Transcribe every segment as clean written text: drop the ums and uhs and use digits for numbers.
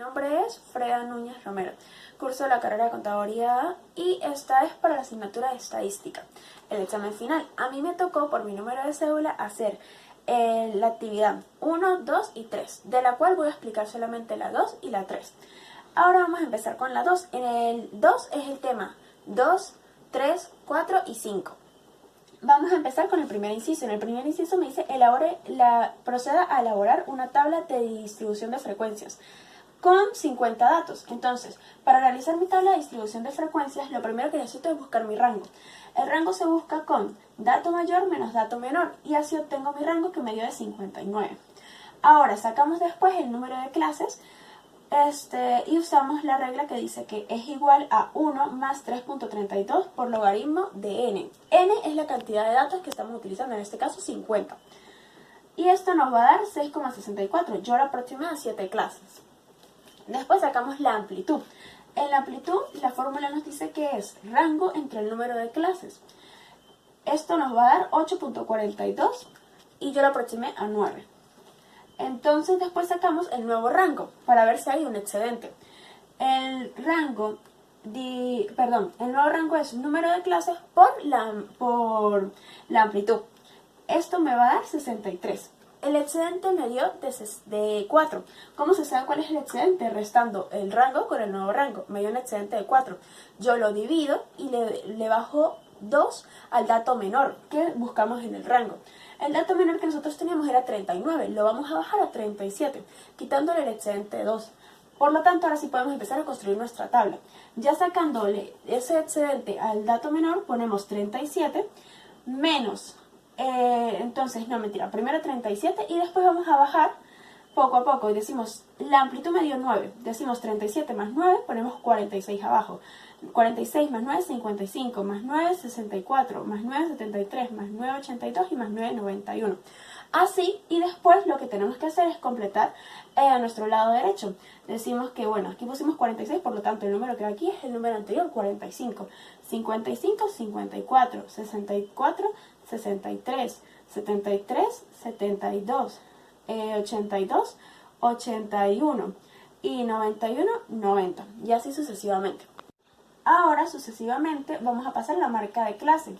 nombre es Freda Núñez Romero, curso la carrera de Contaduría y esta es para la asignatura de Estadística. El examen final. A mí me tocó por mi número de cédula hacer la actividad 1, 2 y 3, de la cual voy a explicar solamente la 2 y la 3. Ahora vamos a empezar con la 2. En el 2 es el tema 2, 3, 4 y 5. Vamos a empezar con el primer inciso. En el primer inciso me dice, proceda a elaborar una tabla de distribución de frecuencias con 50 datos. Entonces, para realizar mi tabla de distribución de frecuencias, lo primero que necesito es buscar mi rango. El rango se busca con dato mayor menos dato menor, y así obtengo mi rango que me dio de 59. Ahora, sacamos después el número de clases, y usamos la regla que dice que es igual a 1 más 3.32 por logaritmo de n. N es la cantidad de datos que estamos utilizando, en este caso 50. Y esto nos va a dar 6,64. Yo lo aproximé a 7 clases. Después sacamos la amplitud. En la amplitud, la fórmula nos dice que es rango entre el número de clases. Esto nos va a dar 8.42 y yo lo aproximé a 9. Entonces después sacamos el nuevo rango para ver si hay un excedente. El nuevo rango es número de clases por la amplitud. Esto me va a dar 63. El excedente me dio de 4. ¿Cómo se sabe cuál es el excedente? Restando el rango con el nuevo rango. Me dio un excedente de 4. Yo lo divido y le bajo 2 al dato menor que buscamos en el rango. El dato menor que nosotros teníamos era 39. Lo vamos a bajar a 37, quitándole el excedente de 2. Por lo tanto, ahora sí podemos empezar a construir nuestra tabla. Ya sacándole ese excedente al dato menor, ponemos 37 menos... primero 37 y después vamos a bajar poco a poco y decimos, la amplitud me dio 9, decimos 37 más 9, ponemos 46 abajo, 46 más 9, 55, más 9, 64, más 9, 73, más 9, 82 y más 9, 91. Así, y después lo que tenemos que hacer es completar a nuestro lado derecho. Decimos que, bueno, aquí pusimos 46, por lo tanto el número que va aquí es el número anterior, 45. 55, 54, 64, 63, 73, 72, 82, 81 y 91, 90. Y así sucesivamente. Ahora, sucesivamente, vamos a pasar a la marca de clase.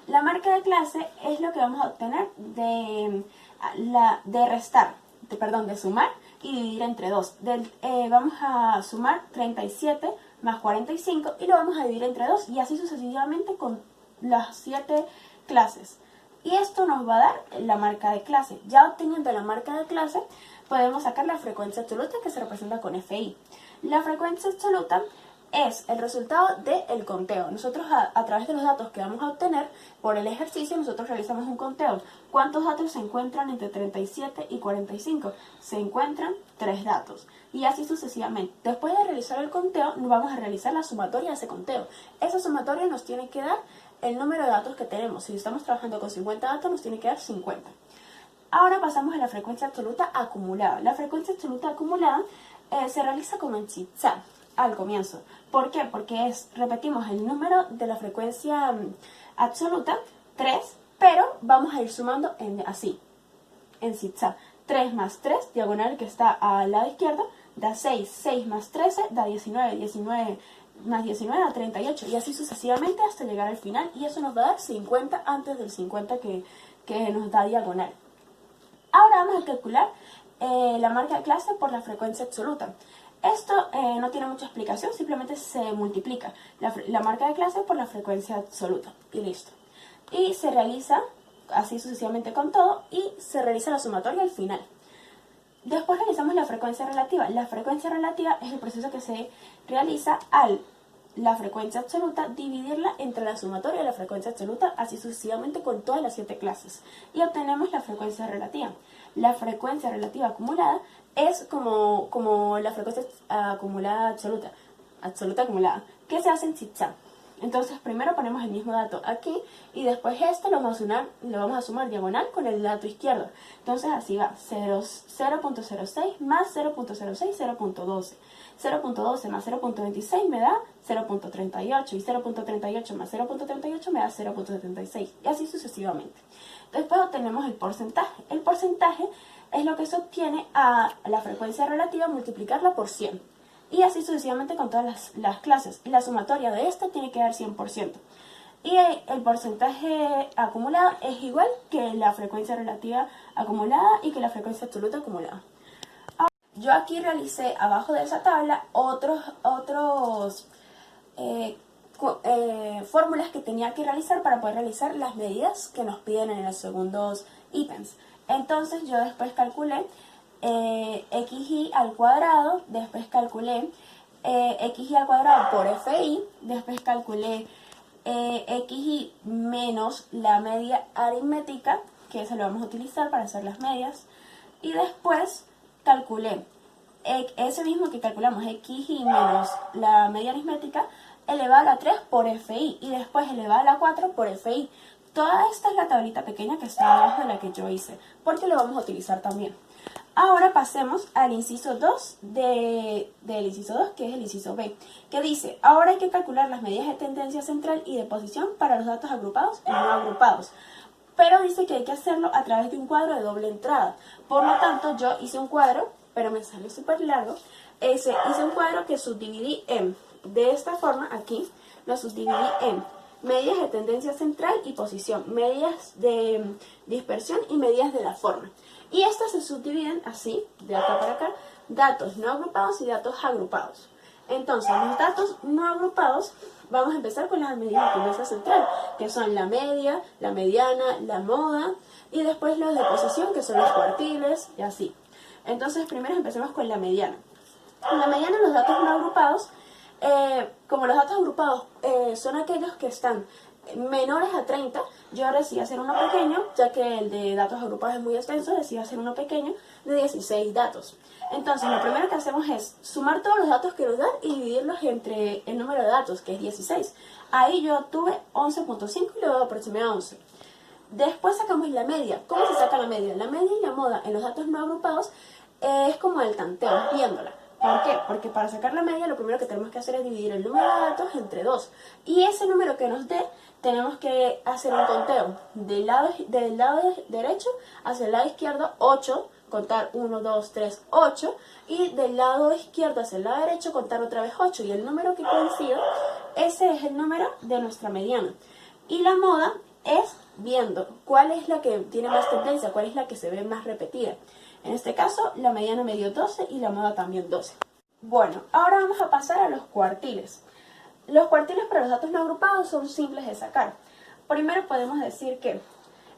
La marca de clase es lo que vamos a obtener de sumar y dividir entre 2. Vamos a sumar 37 más 45 y lo vamos a dividir entre 2 y así sucesivamente con las 7 clases. Y esto nos va a dar la marca de clase. Ya obteniendo la marca de clase, podemos sacar la frecuencia absoluta que se representa con FI. La frecuencia absoluta es el resultado del conteo. Nosotros a través de los datos que vamos a obtener por el ejercicio, nosotros realizamos un conteo. ¿Cuántos datos se encuentran entre 37 y 45? Se encuentran 3 datos. Y así sucesivamente. Después de realizar el conteo, nos vamos a realizar la sumatoria de ese conteo. Esa sumatoria nos tiene que dar el número de datos que tenemos. Si estamos trabajando con 50 datos, nos tiene que dar 50. Ahora pasamos a la frecuencia absoluta acumulada. La frecuencia absoluta acumulada se realiza como en zigzag al comienzo. ¿Por qué? Porque repetimos el número de la frecuencia absoluta, 3, pero vamos a ir sumando así, en zigzag. 3 más 3, diagonal que está al lado izquierdo, da 6. 6 más 13 da 19. 19 más 19 da 38. Y así sucesivamente hasta llegar al final. Y eso nos va a dar 50 antes del 50 que nos da diagonal. Ahora vamos a calcular la marca de clase por la frecuencia absoluta. Esto no tiene mucha explicación, simplemente se multiplica la marca de clase por la frecuencia absoluta y listo. Y se realiza así sucesivamente con todo y se realiza la sumatoria al final. Después realizamos la frecuencia relativa. La frecuencia relativa es el proceso que se realiza al la frecuencia absoluta, dividirla entre la sumatoria de la frecuencia absoluta, así sucesivamente con todas las 7 clases. Y obtenemos la frecuencia relativa. La frecuencia relativa acumulada es como la frecuencia acumulada absoluta acumulada, que se hace en zigzag. Entonces primero ponemos el mismo dato aquí y después lo vamos a sumar diagonal con el dato izquierdo. Entonces así va, 0.06 más 0.06, 0.12. 0.12 más 0.26 me da 0.38 y 0.38 más 0.38 me da 0.76 y así sucesivamente. Después obtenemos el porcentaje. El porcentaje es lo que se obtiene a la frecuencia relativa multiplicarla por 100. Y así sucesivamente con todas las clases. Y la sumatoria de esta tiene que dar 100%. Y el porcentaje acumulado es igual que la frecuencia relativa acumulada y que la frecuencia absoluta acumulada. Ahora, yo aquí realicé abajo de esa tabla otros fórmulas que tenía que realizar para poder realizar las medidas que nos piden en los segundos ítems. Entonces yo después calculé xy al cuadrado, después calculé xy al cuadrado por fi, después calculé xy menos la media aritmética, que eso lo vamos a utilizar para hacer las medias, y después calculé ese mismo que calculamos, xy menos la media aritmética, elevado a la 3 por fi, y después elevado a la 4 por fi. Toda esta es la tablita pequeña que está abajo de la que yo hice, porque lo vamos a utilizar también. Ahora pasemos al inciso 2 del inciso 2, que es el inciso B, que dice, ahora hay que calcular las medidas de tendencia central y de posición para los datos agrupados y no agrupados. Pero dice que hay que hacerlo a través de un cuadro de doble entrada. Por lo tanto, yo hice un cuadro, pero me salió súper largo. Hice un cuadro que subdividí de esta forma, aquí, lo subdividí en medidas de tendencia central y posición, medidas de dispersión y medidas de la forma. Y estas se subdividen así, de acá para acá, datos no agrupados y datos agrupados. Entonces, los datos no agrupados, vamos a empezar con las medidas de tendencia central, que son la media, la mediana, la moda, y después los de posición, que son los cuartiles, y así. Entonces, primero empecemos con la mediana. En la mediana, los datos no agrupados, como los datos agrupados son aquellos que están menores a 30, yo decidí hacer uno pequeño, ya que el de datos agrupados es muy extenso, decidí hacer uno pequeño de 16 datos. Entonces, lo primero que hacemos es sumar todos los datos que nos dan y dividirlos entre el número de datos, que es 16. Ahí yo obtuve 11.5 y luego aproximé a 11. Después sacamos la media. ¿Cómo se saca la media? La media y la moda en los datos no agrupados es como el tanteo, es viéndola. ¿Por qué? Porque para sacar la media lo primero que tenemos que hacer es dividir el número de datos entre 2. Y ese número que nos dé, tenemos que hacer un conteo del lado derecho hacia el lado izquierdo, 8, contar 1, 2, 3, 8. Y del lado izquierdo hacia el lado derecho, contar otra vez 8. Y el número que coincida, ese es el número de nuestra mediana. Y la moda es viendo cuál es la que tiene más tendencia, cuál es la que se ve más repetida. En este caso, la mediana me dio 12 y la moda también 12. Bueno, ahora vamos a pasar a los cuartiles. Los cuartiles para los datos no agrupados son simples de sacar. Primero podemos decir que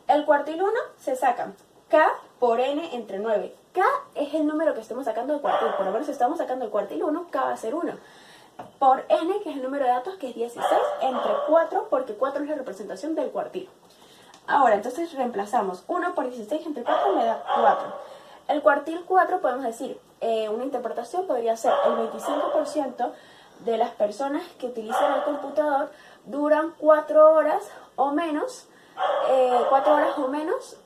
el cuartil 1 se saca k por n entre 9. K es el número que estemos sacando del cuartil. Por lo menos si estamos sacando el cuartil 1, k va a ser 1. Por n, que es el número de datos, que es 16, entre 4, porque 4 es la representación del cuartil. Ahora, entonces reemplazamos 1 por 16 entre 4 me da 4. El cuartil 4 podemos decir, una interpretación podría ser el 25% de las personas que utilizan el computador duran 4 horas o menos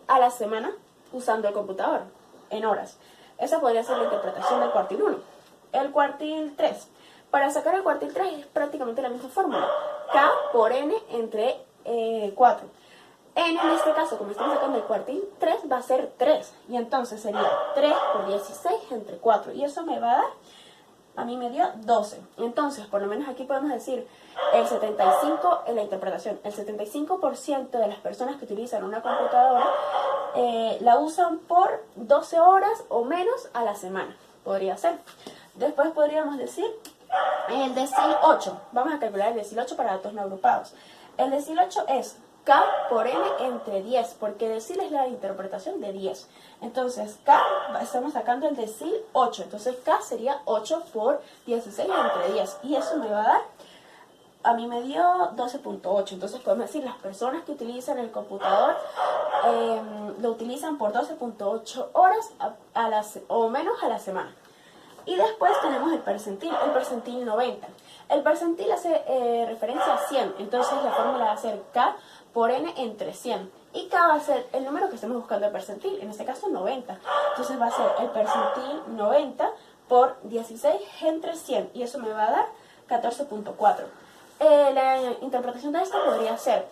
a la semana usando el computador, en horas. Esa podría ser la interpretación del cuartil 1. El cuartil 3. Para sacar el cuartil 3 es prácticamente la misma fórmula. K por n entre 4. N en este caso, como estamos sacando el cuartil 3, va a ser 3. Y entonces sería 3 por 16 entre 4. Y eso me va a dar, a mí me dio 12. Entonces, por lo menos aquí podemos decir el 75 en la interpretación. El 75% de las personas que utilizan una computadora la usan por 12 horas o menos a la semana. Podría ser. Después podríamos decir el decil 8. Vamos a calcular el decil 8 para datos no agrupados. El decil 8 es K por n entre 10, porque decil es la interpretación de 10. Entonces, K, estamos sacando el decil 8. Entonces, K sería 8 por 16 entre 10. Y eso me va a dar, a mí me dio 12.8. Entonces, podemos decir, las personas que utilizan el computador lo utilizan por 12.8 horas o menos a la semana. Y después tenemos el percentil 90. El percentil hace referencia a 100, entonces la fórmula va a ser K por n entre 100. Y K va a ser el número que estemos buscando el percentil, en este caso 90. Entonces va a ser el percentil 90 por 16 entre 100, y eso me va a dar 14.4. La interpretación de esto podría ser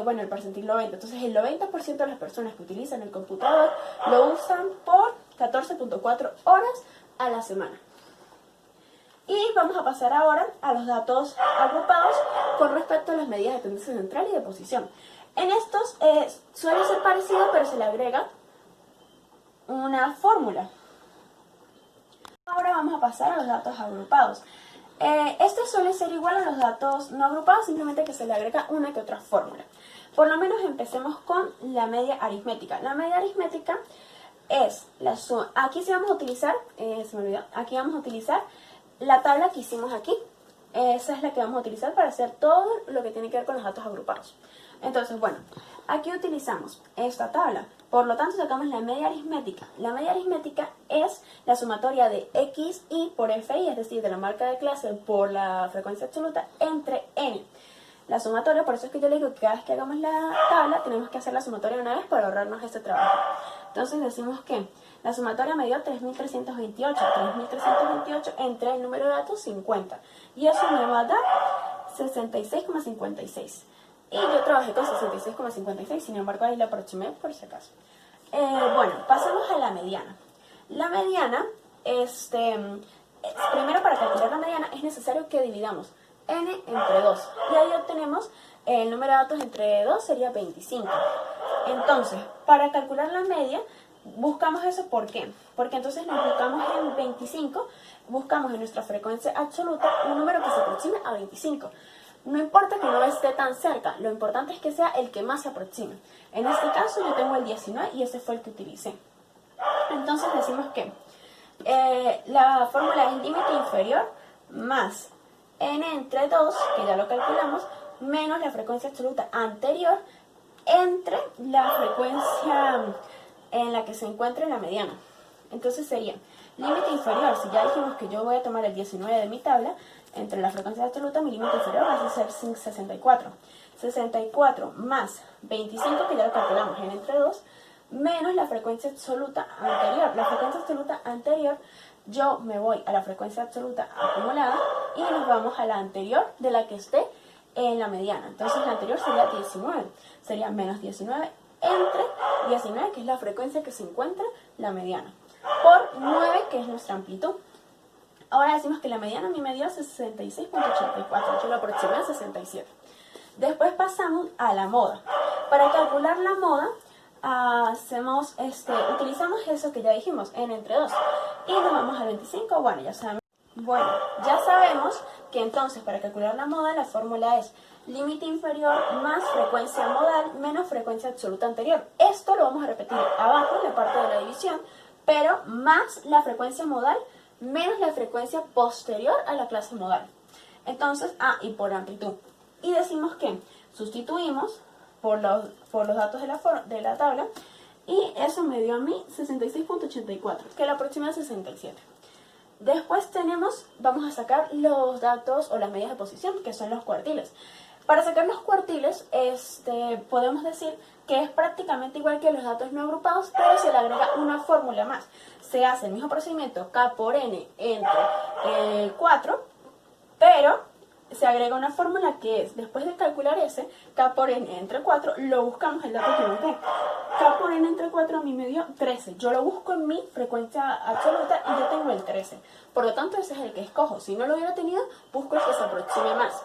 bueno, el percentil 90. Entonces el 90% de las personas que utilizan el computador lo usan por 14.4 horas a la semana. Y vamos a pasar ahora a los datos agrupados con respecto a las medidas de tendencia central y de posición. En estos suele ser parecido, pero se le agrega una fórmula. Ahora vamos a pasar a los datos agrupados. Este suele ser igual a los datos no agrupados, simplemente que se le agrega una que otra fórmula. Por lo menos empecemos con la media aritmética. La media aritmética es la suma. Aquí sí vamos a utilizar, se me olvidó, aquí vamos a utilizar la tabla que hicimos aquí. Esa es la que vamos a utilizar para hacer todo lo que tiene que ver con los datos agrupados. Entonces, bueno, aquí utilizamos esta tabla. Por lo tanto, sacamos la media aritmética. La media aritmética es la sumatoria de xi por fi, es decir, de la marca de clase por la frecuencia absoluta, entre n. La sumatoria, por eso es que yo le digo que cada vez que hagamos la tabla, tenemos que hacer la sumatoria una vez para ahorrarnos este trabajo. Entonces decimos que la sumatoria me dio 3.328. 3.328 entre el número de datos 50. Y eso me va a dar 66,56. Y yo trabajé con 66,56, sin embargo ahí la aproximé por si acaso. Bueno, pasamos a la mediana. La mediana, primero para calcular la mediana es necesario que dividamos n entre 2. Y ahí obtenemos el número de datos entre 2 sería 25. Entonces, para calcular la media, buscamos eso, ¿por qué? Porque entonces nos buscamos en 25, buscamos en nuestra frecuencia absoluta un número que se aproxime a 25. No importa que no esté tan cerca, lo importante es que sea el que más se aproxime. En este caso yo tengo el 19 y ese fue el que utilicé. Entonces decimos que la fórmula es límite inferior más n entre 2, que ya lo calculamos, menos la frecuencia absoluta anterior entre la frecuencia en la que se encuentra la mediana. Entonces sería límite inferior, si ya dijimos que yo voy a tomar el 19 de mi tabla, entre la frecuencia absoluta, mi límite inferior va a ser 64. 64 más 25, que ya lo calculamos en entre 2, menos la frecuencia absoluta anterior. La frecuencia absoluta anterior, yo me voy a la frecuencia absoluta acumulada y nos vamos a la anterior de la que esté en la mediana. Entonces la anterior sería 19. Sería menos 19 entre 19, que es la frecuencia que se encuentra la mediana, por 9, que es nuestra amplitud. Ahora decimos que la mediana a mí me dio 66.84, yo lo aproximé a 67. Después pasamos a la moda. Para calcular la moda, utilizamos eso que ya dijimos, n entre 2. Y nos vamos a 25, Bueno, ya sabemos que entonces para calcular la moda la fórmula es límite inferior más frecuencia modal menos frecuencia absoluta anterior. Esto lo vamos a repetir abajo en la parte de la división, pero más la frecuencia modal menos la frecuencia posterior a la clase modal. Entonces, y por amplitud. Y decimos que sustituimos por los datos de la tabla y eso me dio a mí 66.84, que la aproxima a 67. Después vamos a sacar los datos o las medidas de posición, que son los cuartiles. Para sacar los cuartiles, podemos decir que es prácticamente igual que los datos no agrupados, pero se le agrega una fórmula más. Se hace el mismo procedimiento, k por n entre 4, pero se agrega una fórmula que es, después de calcular ese, k por n entre 4, lo buscamos el dato que nos dé. K por n entre 4 a mí me dio 13. Yo lo busco en mi frecuencia absoluta y yo tengo el 13. Por lo tanto, ese es el que escojo. Si no lo hubiera tenido, busco el que se aproxime más.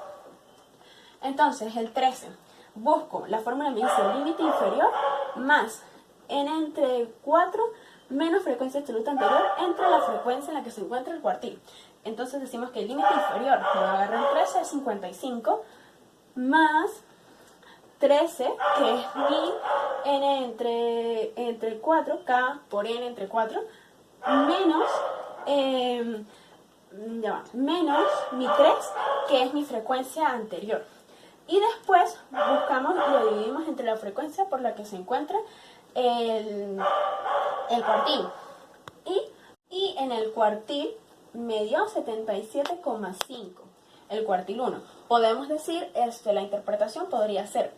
Entonces, el 13. Busco, la fórmula me dice límite inferior más n entre 4 menos frecuencia absoluta anterior entre la frecuencia en la que se encuentra el cuartil. Entonces decimos que el límite inferior, me va a agarrar el 13, es 55, más 13, que es mi n entre 4, k por n entre 4, menos mi 3, que es mi frecuencia anterior. Y después buscamos y lo dividimos entre la frecuencia por la que se encuentra el cuartil. Y en el cuartil me dio 77,5, el cuartil 1. Podemos decir, la interpretación podría ser,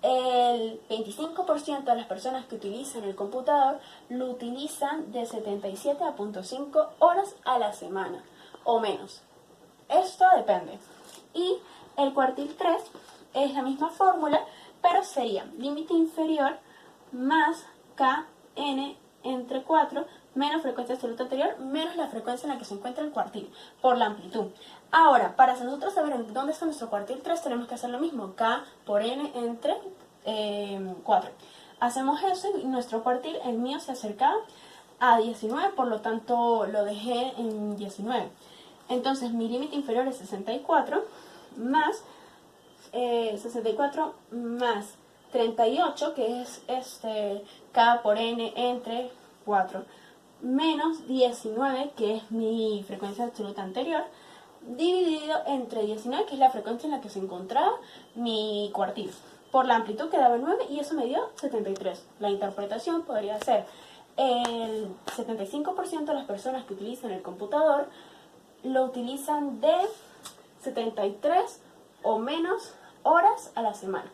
el 25% de las personas que utilizan el computador lo utilizan de 77 a 0.5 horas a la semana o menos. Esto depende. Y el cuartil 3 es la misma fórmula, pero sería límite inferior más kn entre 4 menos frecuencia absoluta anterior menos la frecuencia en la que se encuentra el cuartil por la amplitud. Ahora, para nosotros saber en dónde está nuestro cuartil 3, tenemos que hacer lo mismo, k por n entre 4. Hacemos eso y nuestro cuartil, el mío, se acercaba a 19, por lo tanto lo dejé en 19. Entonces mi límite inferior es 64 más 38, que es k por n entre 4, menos 19, que es mi frecuencia absoluta anterior, dividido entre 19, que es la frecuencia en la que se encontraba mi cuartil, por la amplitud que daba 9, y eso me dio 73. La interpretación podría ser: el 75% de las personas que utilizan el computador lo utilizan de 73 o menos horas a la semana.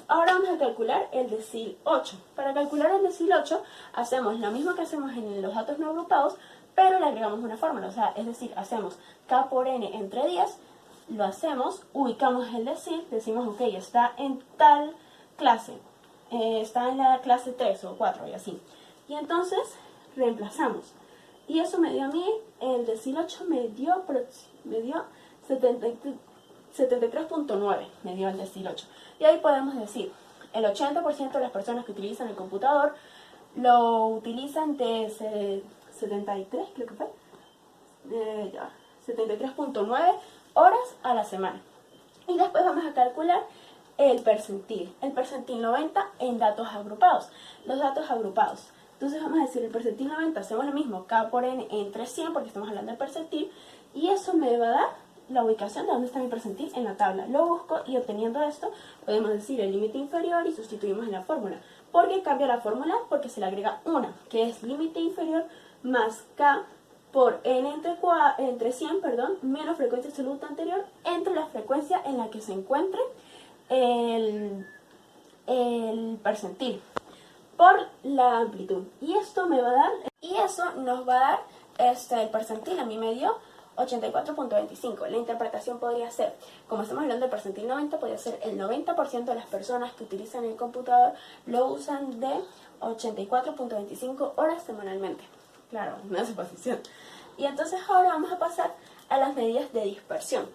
Ahora vamos a calcular el decil 8. Para calcular el decil 8 hacemos lo mismo que hacemos en los datos no agrupados, pero le agregamos una fórmula. O sea, es decir, hacemos k por n entre 10, lo hacemos, ubicamos el decil, decimos, ok, está en tal clase, está en la clase 3 o 4 y así. Y entonces reemplazamos. Y eso me dio a mí, el decil 8 me dio 73.9, me dio el decil 8. Y ahí podemos decir, el 80% de las personas que utilizan el computador lo utilizan de 73, creo que fue, 73.9 horas a la semana. Y después vamos a calcular el percentil 90 en datos agrupados. Los datos agrupados. Entonces vamos a decir, el percentil 90, hacemos lo mismo, k por n entre 100, porque estamos hablando del percentil, y eso me va a dar la ubicación de dónde está mi percentil en la tabla. Lo busco y obteniendo esto, podemos decir el límite inferior y sustituimos en la fórmula. ¿Por qué cambia la fórmula? Porque se le agrega una, que es límite inferior más k por n entre 100, menos frecuencia absoluta anterior entre la frecuencia en la que se encuentre el percentil por la amplitud. Y esto me va a dar, y eso nos va a dar el percentil. A mí me dio 84.25. La interpretación podría ser, como estamos hablando del percentil 90, podría ser el 90% de las personas que utilizan el computador lo usan de 84.25 horas semanalmente. Claro, una suposición. Y entonces ahora vamos a pasar a las medidas de dispersión.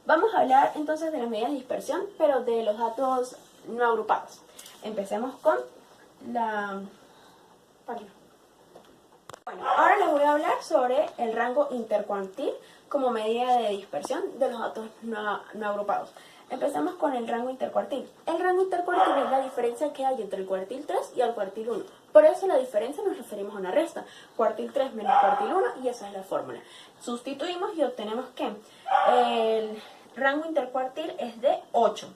Vamos a hablar entonces de las medidas de dispersión, pero de los datos no agrupados. Empecemos con la página. Bueno, ahora les voy a hablar sobre el rango intercuartil como medida de dispersión de los datos no agrupados. Empezamos con el rango intercuartil. El rango intercuartil es la diferencia que hay entre el cuartil 3 y el cuartil 1. Por eso la diferencia nos referimos a una resta. Cuartil 3 menos cuartil 1, y esa es la fórmula. Sustituimos y obtenemos que el rango intercuartil es de 8.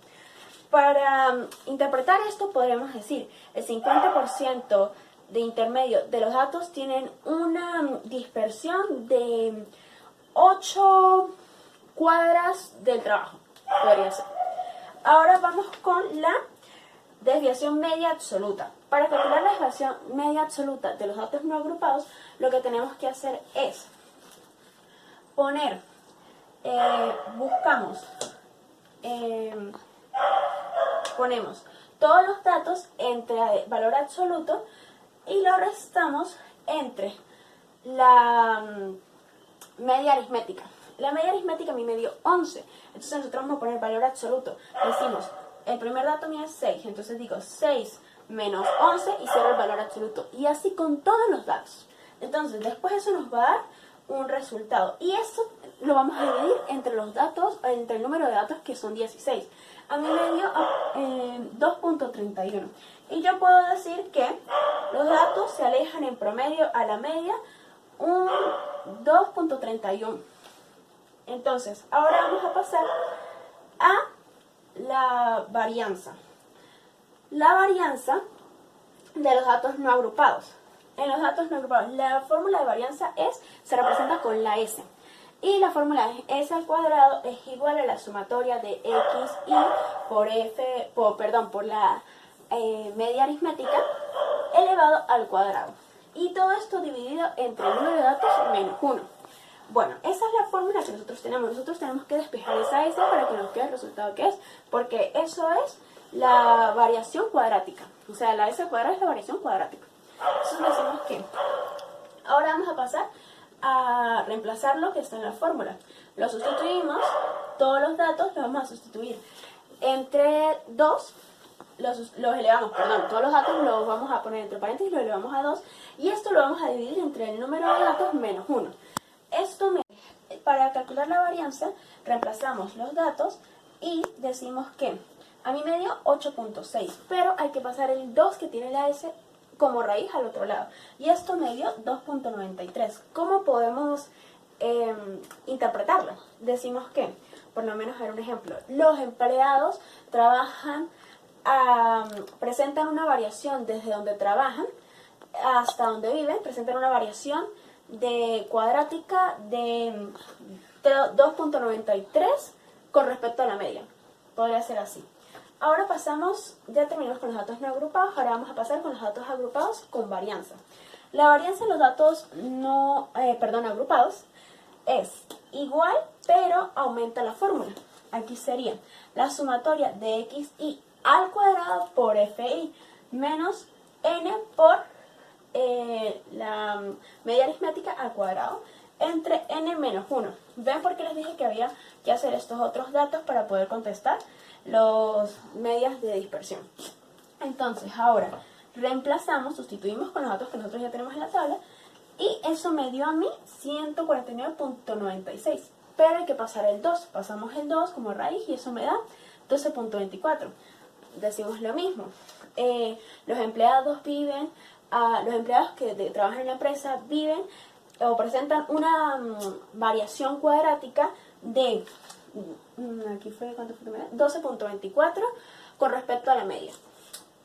Para interpretar esto podríamos decir el 50% de intermedio de los datos tienen una dispersión de 8 cuadras del trabajo, podría ser. Ahora vamos con la desviación media absoluta. Para calcular la desviación media absoluta de los datos no agrupados, lo que tenemos que hacer es poner, ponemos todos los datos entre valor absoluto y lo restamos entre la media aritmética. La media aritmética a mí me dio 11, entonces nosotros vamos a poner valor absoluto. Decimos, el primer dato mío es 6, entonces digo 6 menos 11 y cierro el valor absoluto. Y así con todos los datos. Entonces después eso nos va a dar un resultado. Y eso lo vamos a dividir entre los datos, entre el número de datos, que son 16. A mí me dio 2.31. Y yo puedo decir que los datos se alejan en promedio a la media un 2.31. Entonces, ahora vamos a pasar a la varianza. La varianza de los datos no agrupados. En los datos no agrupados, la fórmula de varianza se representa con la S. Y la fórmula es S al cuadrado es igual a la sumatoria de X y por la media aritmética elevado al cuadrado. Y todo esto dividido entre el número de datos menos 1. Bueno, esa es la fórmula que nosotros tenemos. Nosotros tenemos que despejar esa S para que nos quede el resultado que es, porque eso es la variación cuadrática. O sea, la S cuadrada es la variación cuadrática. Entonces decimos que ahora vamos a pasar a reemplazar lo que está en la fórmula. Lo sustituimos, todos los datos los vamos a sustituir entre 2, los elevamos, perdón, todos los datos los vamos a poner entre paréntesis, los elevamos a 2, y esto lo vamos a dividir entre el número de datos menos 1. Para calcular la varianza, reemplazamos los datos y decimos que a mí me dio 8.6, pero hay que pasar el 2 que tiene la S como raíz al otro lado. Y esto me dio 2.93. ¿Cómo podemos interpretarlo? Decimos que, por lo menos, a ver un ejemplo, los empleados trabajan, presentan una variación desde donde trabajan hasta donde viven, presentan una variación de cuadrática de 2.93 con respecto a la media. Podría ser así. Ahora pasamos, ya terminamos con los datos no agrupados, ahora vamos a pasar con los datos agrupados con varianza. La varianza de los datos agrupados es igual, pero aumenta la fórmula. Aquí sería la sumatoria de xi al cuadrado por fi menos n por la media aritmética al cuadrado entre n menos 1. ¿Ven por qué les dije que había que hacer estos otros datos para poder contestar los medias de dispersión? Entonces ahora reemplazamos, sustituimos con los datos que nosotros ya tenemos en la tabla y eso me dio a mí 149.96, pero hay que pasar el 2, pasamos el 2 como raíz y eso me da 12.24. Decimos lo mismo, los empleados que trabajan en la empresa viven o presentan una variación cuadrática de 12.24 con respecto a la media.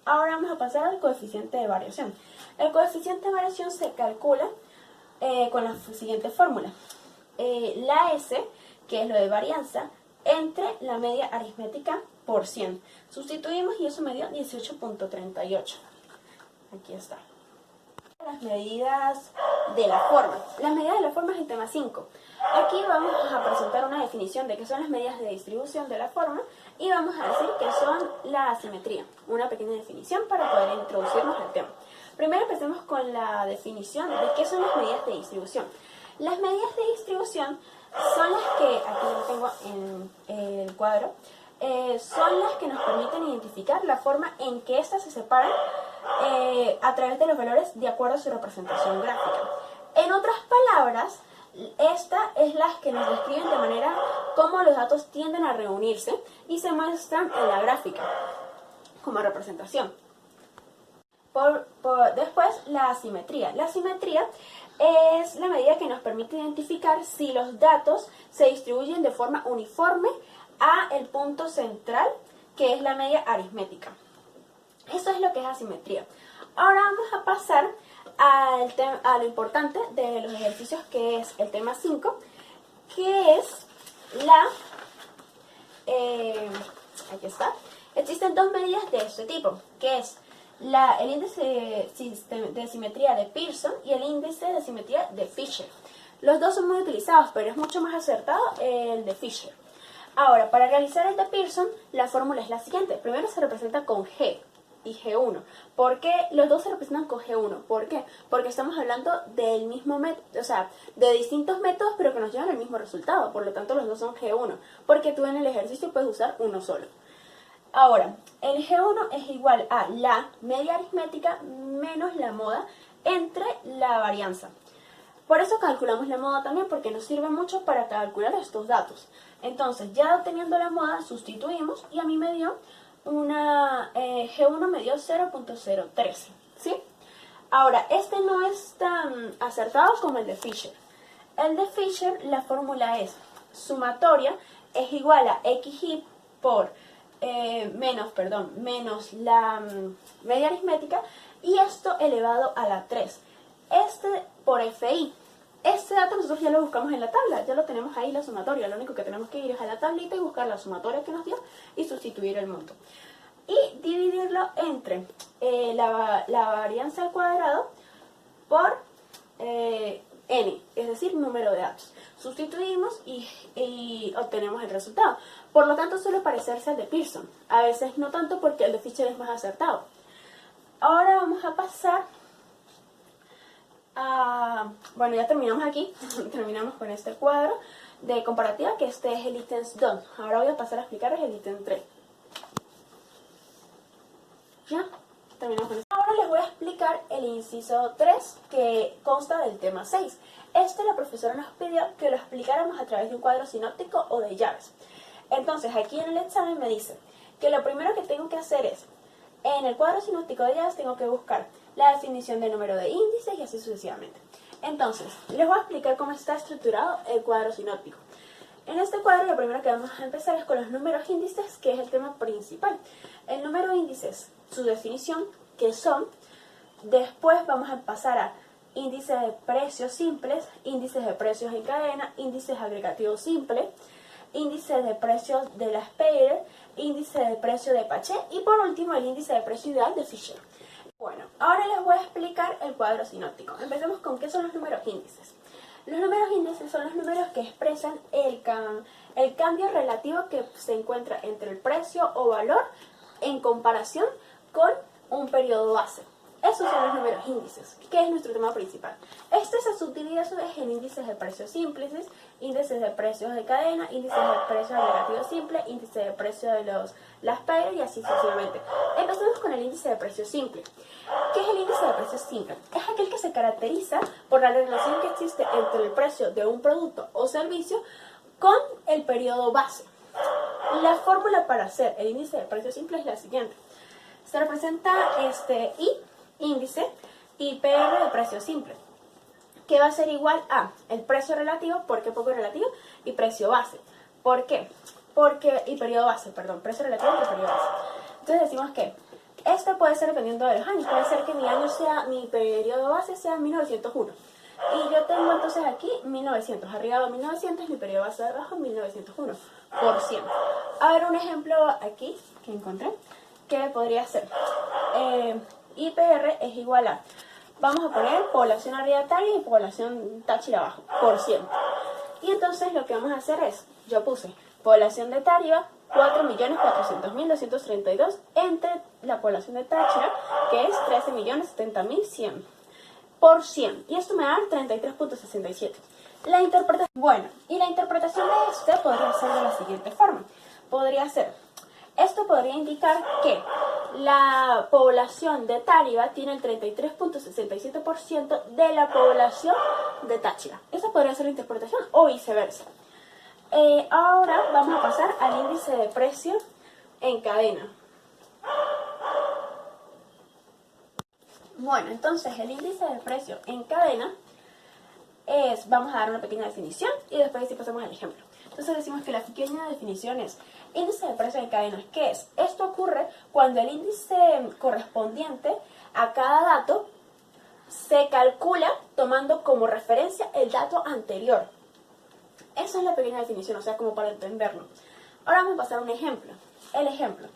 Ahora vamos a pasar al coeficiente de variación. El coeficiente de variación se calcula con la siguiente fórmula. La S, que es lo de varianza, entre la media aritmética por 100. Sustituimos y eso me dio 18.38. Aquí está. Las medidas de la forma. Las medidas de la forma es el tema 5. Aquí vamos a presentar una definición de qué son las medidas de distribución de la forma y vamos a decir que son la asimetría. Una pequeña definición para poder introducirnos al tema. Primero empecemos con la definición de qué son las medidas de distribución. Las medidas de distribución son las que, aquí lo tengo en el cuadro, son las que nos permiten identificar la forma en que éstas se separan a través de los valores de acuerdo a su representación gráfica. En otras palabras, esta es las que nos describen de manera cómo los datos tienden a reunirse y se muestran en la gráfica como representación. Después, la asimetría. La asimetría es la medida que nos permite identificar si los datos se distribuyen de forma uniforme a el punto central, que es la media aritmética. Eso es lo que es asimetría. Ahora vamos a pasar a lo importante de los ejercicios, que es el tema 5, que es aquí está. Existen dos medidas de este tipo, que es el índice de simetría de Pearson y el índice de simetría de Fisher. Los dos son muy utilizados, pero es mucho más acertado el de Fisher. Ahora, para realizar el de Pearson, la fórmula es la siguiente. Primero se representa con G y G1. ¿Por qué los dos se representan con G1? ¿Por qué? Porque estamos hablando del mismo método, o sea, de distintos métodos, pero que nos llevan al mismo resultado. Por lo tanto, los dos son G1, porque tú en el ejercicio puedes usar uno solo. Ahora, el G1 es igual a la media aritmética menos la moda entre la varianza. Por eso calculamos la moda también, porque nos sirve mucho para calcular estos datos. Entonces, ya teniendo la moda, sustituimos y a mí me dio G1 me dio 0.013, ¿sí? Ahora, este no es tan acertado como el de Fisher. El de Fisher, la fórmula es sumatoria es igual a xi por menos la media aritmética y esto elevado a la 3. Este por fi. Este dato nosotros ya lo buscamos en la tabla, ya lo tenemos ahí la sumatoria. Lo único que tenemos que ir es a la tablita y buscar la sumatoria que nos dio y sustituir el monto. Y dividirlo entre la varianza al cuadrado por n, es decir, número de datos. Sustituimos y obtenemos el resultado. Por lo tanto, suele parecerse al de Pearson. A veces no tanto porque el de Fisher es más acertado. Ahora vamos a pasar a... Bueno, ya terminamos aquí. Terminamos con este cuadro de comparativa, que este es el ítem 2. Ahora voy a pasar a explicarles el ítem 3. Ya, terminamos con esto. Ahora les voy a explicar el inciso 3, que consta del tema 6. La profesora nos pidió que lo explicáramos a través de un cuadro sinóptico o de llaves. Entonces, aquí en el examen me dice que lo primero que tengo que hacer es, en el cuadro sinóptico de llaves tengo que buscar la definición del número de índices y así sucesivamente. Entonces, les voy a explicar cómo está estructurado el cuadro sinóptico. En este cuadro lo primero que vamos a empezar es con los números índices, que es el tema principal. El número índices, su definición, que son, después vamos a pasar a índices de precios simples, índices de precios en cadena, índices agregativos simples, índices de precios de la Speyer, índice de precio de Paché y por último el índice de precio ideal de Fisher. Bueno, ahora les voy a explicar el cuadro sinóptico. Empecemos con qué son los números índices. Los números índices son los números que expresan el cambio relativo que se encuentra entre el precio o valor en comparación con un periodo base. Esos son los números índices, que es nuestro tema principal. Este se subdivide a su vez en índices de precios simples, índices de precios de cadena, índices de precios agregativos simples, índice de precio de las Speyer y así sucesivamente. Empecemos con el índice de precios simple. ¿Qué es el índice de precios simple? Es aquel que se caracteriza por la relación que existe entre el precio de un producto o servicio con el periodo base. La fórmula para hacer el índice de precios simple es la siguiente. Se representa índice IPR de precio simple, que va a ser igual a el precio relativo, ¿por qué poco relativo? Y precio base. ¿Por qué? Y periodo base, perdón, precio relativo y periodo base. Entonces decimos que esto puede ser dependiendo de los años, puede ser que mi periodo base sea 1901. Y yo tengo entonces aquí 1900, arriba de 1900, mi periodo base de abajo 1901, por 100. A ver un ejemplo aquí que encontré, que podría ser... IPR es igual a, vamos a poner población arriba Táchira y población Táchira abajo, por 100. Y entonces lo que vamos a hacer es, yo puse población de Táchira 4.400.232 entre la población de Táchira, que es 13.070.100, por 100. Y esto me da 33.67. La interpretación, bueno, y la interpretación de este podría ser de la siguiente forma. Esto podría indicar que la población de Táriba tiene el 33.67% de la población de Táchira. Esa podría ser la interpretación o viceversa. Ahora vamos a pasar al índice de precio en cadena. Bueno, entonces el índice de precio en cadena es, vamos a dar una pequeña definición y después pasamos al ejemplo. Entonces decimos que la pequeña definición es índice de precio en cadena. ¿Qué es? Esto ocurre cuando el índice correspondiente a cada dato se calcula tomando como referencia el dato anterior. Esa es la pequeña definición, o sea, como para entenderlo. Ahora vamos a pasar a un ejemplo. El ejemplo.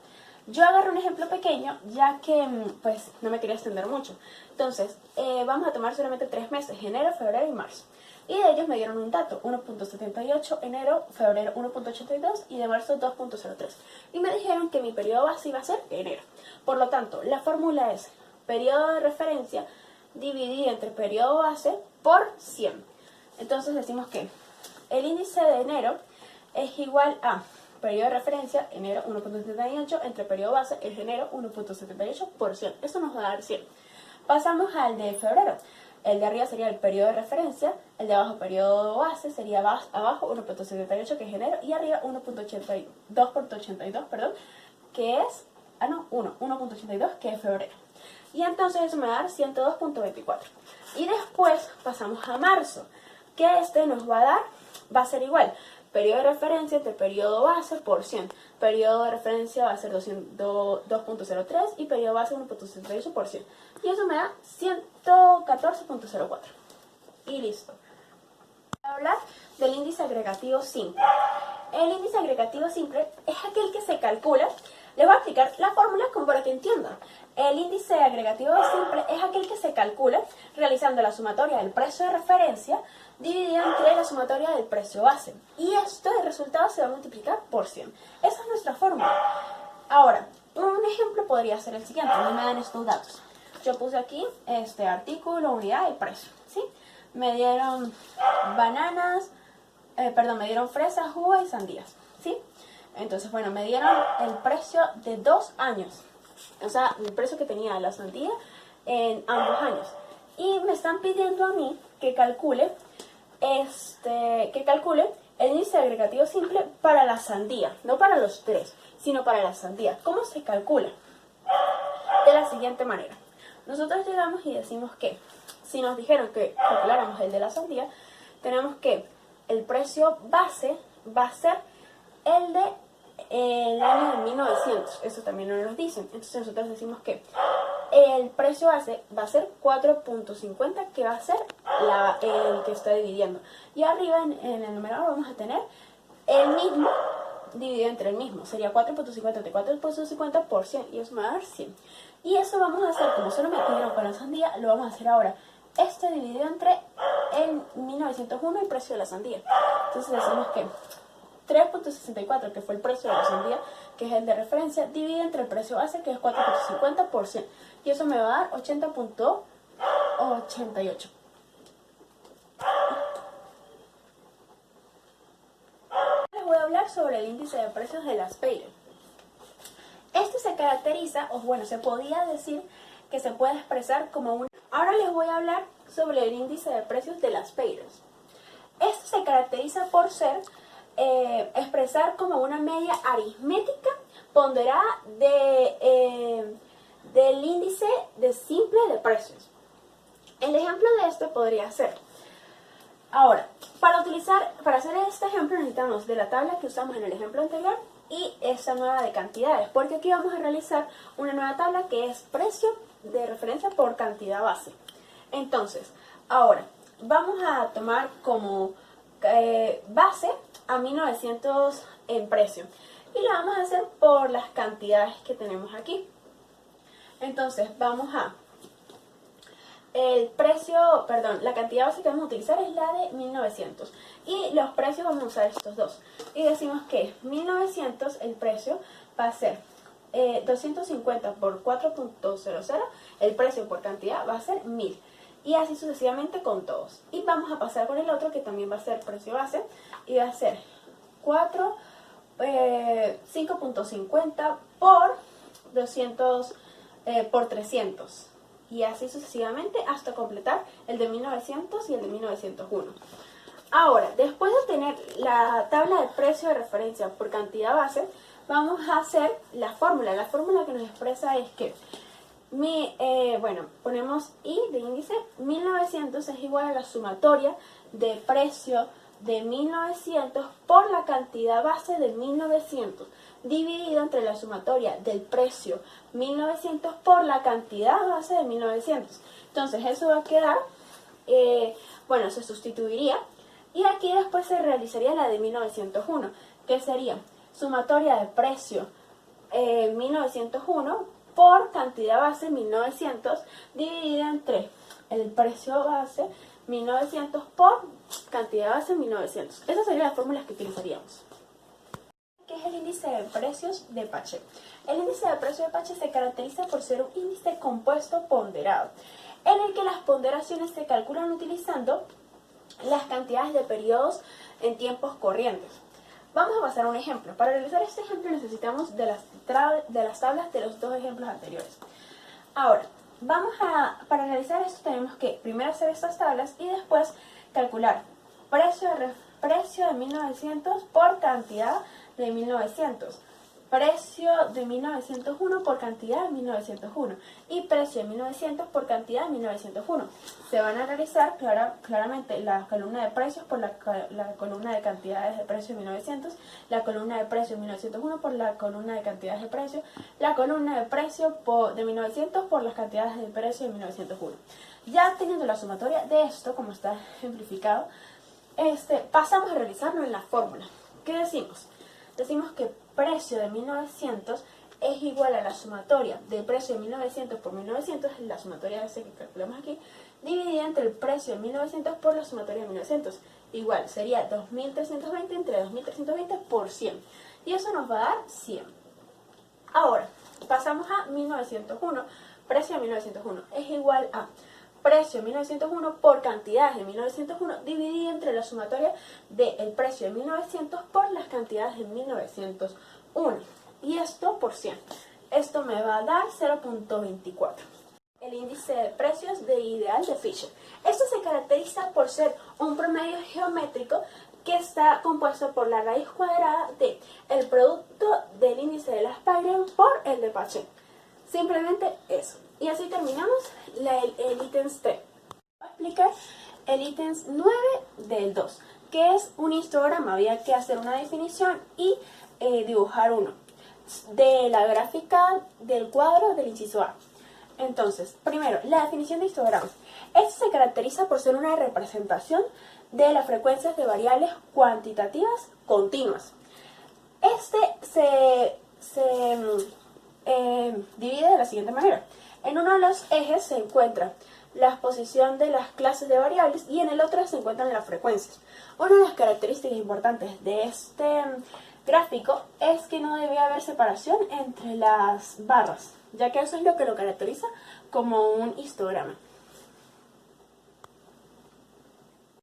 Yo agarré un ejemplo pequeño, ya que pues no me quería extender mucho. Entonces, vamos a tomar solamente 3 meses, enero, febrero y marzo. Y de ellos me dieron un dato, 1.78, enero, febrero 1.82 y de marzo 2.03. Y me dijeron que mi periodo base iba a ser enero. Por lo tanto, la fórmula es periodo de referencia dividido entre periodo base por 100. Entonces decimos que el índice de enero es igual a periodo de referencia, enero 1.78, entre periodo base es enero 1.78 por 100. Eso nos va a dar 100. Pasamos al de febrero. El de arriba sería el periodo de referencia, el de abajo periodo base sería abajo 1.78 que es enero y arriba 2.82, perdón, que es, 1.82 que es febrero. Y entonces eso me va a dar 102.24. Y después pasamos a marzo, que este nos va a dar, va a ser igual, periodo de referencia entre periodo base por 100. Periodo de referencia va a ser 2.03 y periodo base 1.68 por 100. Y eso me da 114.04. Y listo. Voy a hablar del índice agregativo simple. El índice agregativo simple es aquel que se calcula Les voy a explicar la fórmula como para que entiendan. El índice agregativo simple es aquel que se calcula realizando la sumatoria del precio de referencia dividida entre la sumatoria del precio base. Y esto, el resultado, se va a multiplicar por 100. Esa es nuestra fórmula. Ahora, un ejemplo podría ser el siguiente. A mí me dan estos datos. Yo puse aquí artículo, unidad y precio, ¿sí? Me dieron bananas, me dieron fresas, uvas y sandías, ¿sí? Entonces, bueno, me dieron el precio de 2 años. O sea, el precio que tenía la sandía en ambos años. Y me están pidiendo a mí que calcule el índice agregativo simple para la sandía, no para los 3, sino para la sandía. ¿Cómo se calcula? De la siguiente manera. Nosotros llegamos y decimos que, si nos dijeron que calculáramos el de la sandía, tenemos que el precio base va a ser el de el año de 1900. Eso también nos lo dicen. Entonces nosotros decimos que el precio base va a ser 4.50, que va a ser el que está dividiendo. Y arriba en el numerador vamos a tener el mismo dividido entre el mismo. Sería 4.50 entre 4.50 por 100. Y eso me va a dar 100. Y eso vamos a hacer, como solo me pidieron con la sandía, lo vamos a hacer ahora. Este dividido entre el 1901 el precio de la sandía. Entonces decimos que 3.64, que fue el precio de la sandía, que es el de referencia, divide entre el precio base, que es 4.50 por 100. Y eso me va a dar 80.88. Les voy a hablar sobre el índice de precios de las Paylet. Este se caracteriza, o bueno, se podía decir que se puede expresar como un... Ahora les voy a hablar sobre el índice de precios de las Paylet. Este se caracteriza por ser expresar como una media aritmética ponderada del índice de simple de precios. El ejemplo de esto podría ser, ahora, para hacer este ejemplo necesitamos de la tabla que usamos en el ejemplo anterior y esta nueva de cantidades, porque aquí vamos a realizar una nueva tabla que es precio de referencia por cantidad base. Entonces, ahora, vamos a tomar como base a 1900 en precio y lo vamos a hacer por las cantidades que tenemos aquí. Entonces vamos a la cantidad base que vamos a utilizar es la de 1900 y los precios vamos a usar estos dos y decimos que 1900 el precio va a ser 250 por 4.00, el precio por cantidad va a ser 1000. Y así sucesivamente con todos. Y vamos a pasar con el otro que también va a ser precio base. Y va a ser 5.50 por 200 por 300. Y así sucesivamente hasta completar el de 1900 y el de 1901. Ahora, después de tener la tabla de precio de referencia por cantidad base, vamos a hacer la fórmula. La fórmula que nos expresa es que ponemos I de índice, 1900 es igual a la sumatoria de precio de 1900 por la cantidad base de 1900, dividido entre la sumatoria del precio 1900 por la cantidad base de 1900. Entonces eso va a quedar, se sustituiría y aquí después se realizaría la de 1901, que sería sumatoria de precio 1901 por cantidad base 1900 dividida entre el precio base 1900 por cantidad base 1900. Esas serían las fórmulas que utilizaríamos. ¿Qué es el índice de precios de Pache? El índice de precios de Pache se caracteriza por ser un índice compuesto ponderado, en el que las ponderaciones se calculan utilizando las cantidades de periodos en tiempos corrientes. Vamos a pasar a un ejemplo. Para realizar este ejemplo necesitamos de las tablas de los dos ejemplos anteriores. Ahora, para realizar esto tenemos que primero hacer estas tablas y después calcular precio de 1900 por cantidad de 1900. Precio de 1901 por cantidad de 1901 y precio de 1900 por cantidad de 1901. Se van a realizar claramente la columna de precios por la columna de cantidades de precio de 1900, la columna de precio de 1901 por la columna de cantidades de precio, la columna de precio de 1900 por las cantidades de precio de 1901. Ya teniendo la sumatoria de esto, como está ejemplificado, pasamos a realizarlo en la fórmula. ¿Qué decimos? Decimos que precio de 1900 es igual a la sumatoria del precio de 1900 por 1900, la sumatoria esa que calculamos aquí, dividida entre el precio de 1900 por la sumatoria de 1900. Igual, sería 2320 entre 2320 por 100. Y eso nos va a dar 100. Ahora, pasamos a 1901. Precio de 1901 es igual a precio de 1901 por cantidades de 1901 dividida entre la sumatoria del precio de 1900 por las cantidades de 1901. Y esto por 100. Esto me va a dar 0.24. El índice de precios de ideal de Fisher. Esto se caracteriza por ser un promedio geométrico que está compuesto por la raíz cuadrada de el producto del índice de la Spiral por el de Pachen. Simplemente eso. Y así terminamos el ítems 3. Voy a explicar el ítems 9 del 2, que es un histograma. Había que hacer una definición y dibujar uno de la gráfica del cuadro del inciso A. Entonces, primero, la definición de histograma. Esto se caracteriza por ser una representación de las frecuencias de variables cuantitativas continuas. Este se divide de la siguiente manera. En uno de los ejes se encuentra la posición de las clases de variables y en el otro se encuentran las frecuencias. Una de las características importantes de este gráfico es que no debe haber separación entre las barras, ya que eso es lo que lo caracteriza como un histograma.